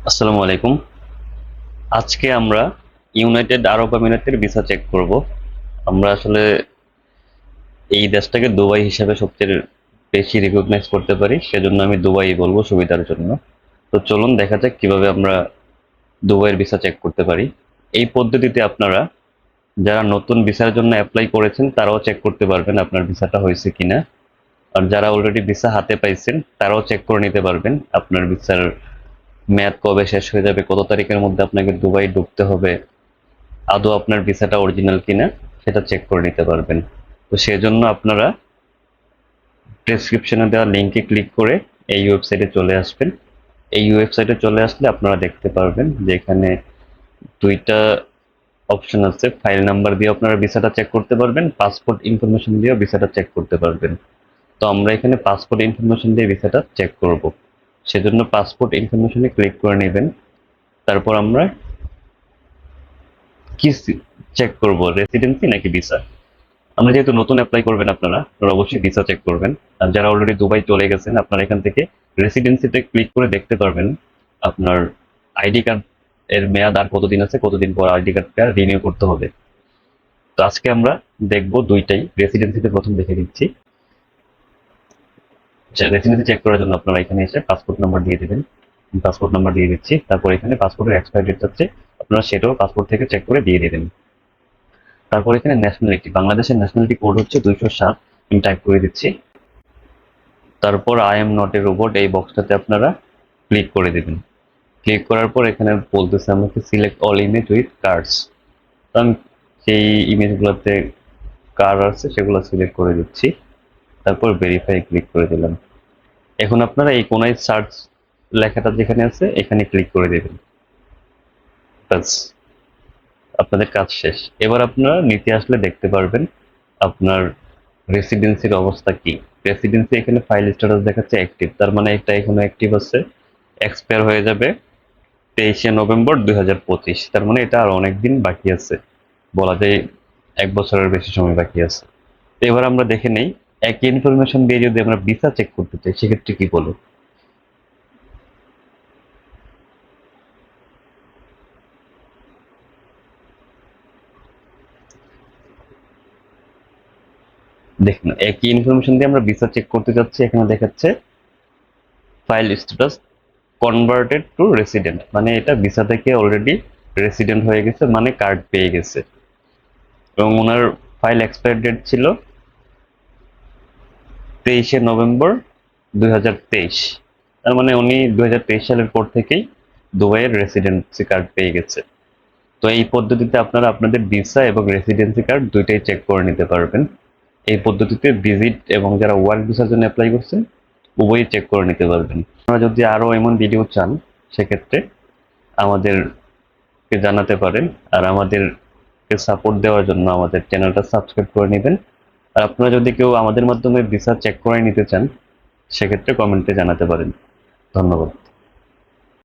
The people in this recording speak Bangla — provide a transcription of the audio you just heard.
আসসালামু আলাইকুম। আজকে আমরা ইউনাইটেড আরব আমিরাতের ভিসা চেক করব। আমরা আসলে এই দেশটাকে দুবাই হিসেবে সবচেয়ে বেশি রিকগনাইজ করতে পারি, সেজন্য আমি দুবাই বলবো সুবিধার জন্য। তো চলুন দেখা যাক কিভাবে আমরা দুবাইয়ের ভিসা চেক করতে পারি। এই পদ্ধতিতে আপনারা যারা নতুন ভিসার জন্য অ্যাপ্লাই করেছেন তারাও চেক করতে পারবেন আপনার ভিসাটা হয়েছে কিনা। আর যারা অলরেডি ভিসা হাতে পাইছেন তারাও চেক করে নিতে পারবেন আপনার ভিসার মেয়াদ কবে শেষ হয়ে যাবে, কত তারিখের মধ্যে আপনাকে দুবাই ঢুকতে হবে, আদৌ আপনার ভিসাটা অরিজিনাল কিনা সেটা চেক করে নিতে পারবেন। তো সেজন্য আপনারা ডেসক্রিপশনে দেওয়া লিঙ্কে ক্লিক করে এই ওয়েবসাইটে চলে আসবেন। এই ওয়েবসাইটে চলে আসলে আপনারা দেখতে পারবেন যে এখানে দুইটা অপশন আছে। ফাইল নাম্বার দিয়ে আপনারা ভিসাটা চেক করতে পারবেন, পাসপোর্ট ইনফরমেশন দিয়েও ভিসাটা চেক করতে পারবেন। তো আমরা এখানে পাসপোর্ট ইনফরমেশন দিয়ে ভিসাটা চেক করব। সেজন্য পাসপোর্ট ইনফরমেশনে ক্লিক করে নেবেন। তারপর আমরা কি চেক করব, রেসিডেন্সি নাকি ভিসা। আমরা যেহেতু নতুন অ্যাপ্লাই করবেন আপনারা অবশ্যই ভিসা চেক করবেন। আর যারা অলরেডি দুবাই চলে গেছেন আপনারা এখান থেকে রেসিডেন্সিতে ক্লিক করে দেখতে পারবেন আপনার আইডি কার্ড এর মেয়াদ আর কতদিন আছে, কতদিন পর আইডি কার্ডটা রিনিউ করতে হবে। তো আজকে আমরা দেখব দুইটাই। রেসিডেন্সিতে প্রথম দেখে দিচ্ছি। রেসিডেন্সি চেক করার জন্য আপনারা এখানে এসে পাসপোর্ট নাম্বার দিয়ে দেবেন। পাসপোর্ট নাম্বার দিয়ে দিচ্ছি। তারপর এখানে পাসপোর্টের এক্সপায়ার ডেট হচ্ছে, আপনারা সেটাও পাসপোর্ট থেকে চেক করে দিয়ে দেবেন। তারপর এখানে ন্যাশনালিটি, বাংলাদেশের ন্যাশনালিটি কোড হচ্ছে 207, আমি টাইপ করে দিচ্ছি। তারপর I am not a robot এই বক্সটাতে আপনারা ক্লিক করে দেবেন। ক্লিক করার পর এখানে বলতেছে আমাকে select all image with cards. তো আমি সেই ইমেজগুলোতে কার্ড আছে সেগুলো সিলেক্ট করে দিচ্ছি। তারপর ভেরিফাই ক্লিক করে দিলাম। এখন আপনারা এই কোনায় সার্চ লেখাটা যেখানে আছে এখানে ক্লিক করে দেবেন। ব্যাস, আপনাদের কাজ শেষ। এবার আপনারা নিচে আসলে দেখতে পারবেন আপনার রেসিডেন্সির অবস্থা কি। রেসিডেন্সি এখানে ফাইল স্ট্যাটাস দেখাচ্ছে অ্যাক্টিভ, তার মানে একটা এখনো অ্যাক্টিভ আছে। এক্সপায়ার হয়ে যাবে 23শে নভেম্বর 2025, তার মানে এটা আর অনেকদিন বাকি আছে, বলা যায় 1 বছরের বেশি সময় বাকি আছে। তো এবার আমরা দেখে নেই একই ইনফরমেশন দিয়ে যদি আমরা ভিসা চেক করতে চাই সেক্ষেত্রে কি বলো। দেখুন একই ইনফরমেশন দিয়ে আমরা ভিসা চেক করতে যাচ্ছি, এখানে দেখাচ্ছে file status converted to resident, মানে এটা ভিসা থেকে অলরেডি রেসিডেন্ট হয়ে গেছে, মানে কার্ড পেয়ে গেছে। এবং ওনার ফাইল এক্সপায়ার ডেট ছিল 23শে নভেম্বর 2023, তার মানে উনি 2023 সালের পর থেকেই দুবাইয়ের রেসিডেন্সি কার্ড পেয়ে গেছে। তো এই পদ্ধতিতে আপনারা আপনাদের ভিসা এবং রেসিডেন্সি কার্ড দুইটাই চেক করে নিতে পারবেন। এই পদ্ধতিতে ভিজিট এবং যারা ওয়ার্ক ভিসার জন্য অ্যাপ্লাই করছেন উভয়ই চেক করে নিতে পারবেন। আপনারা যদি আরো এমন ভিডিও চান সেক্ষেত্রে আমাদেরকে জানাতে পারেন। আর আমাদেরকে সাপোর্ট দেওয়ার জন্য আমাদের চ্যানেলটা সাবস্ক্রাইব করে নেবেন। আর আপনারা যদি কেউ আমাদের মাধ্যমে ভিসা চেক করে নিতে চান সেক্ষেত্রে কমেন্টে জানাতে পারেন। ধন্যবাদ।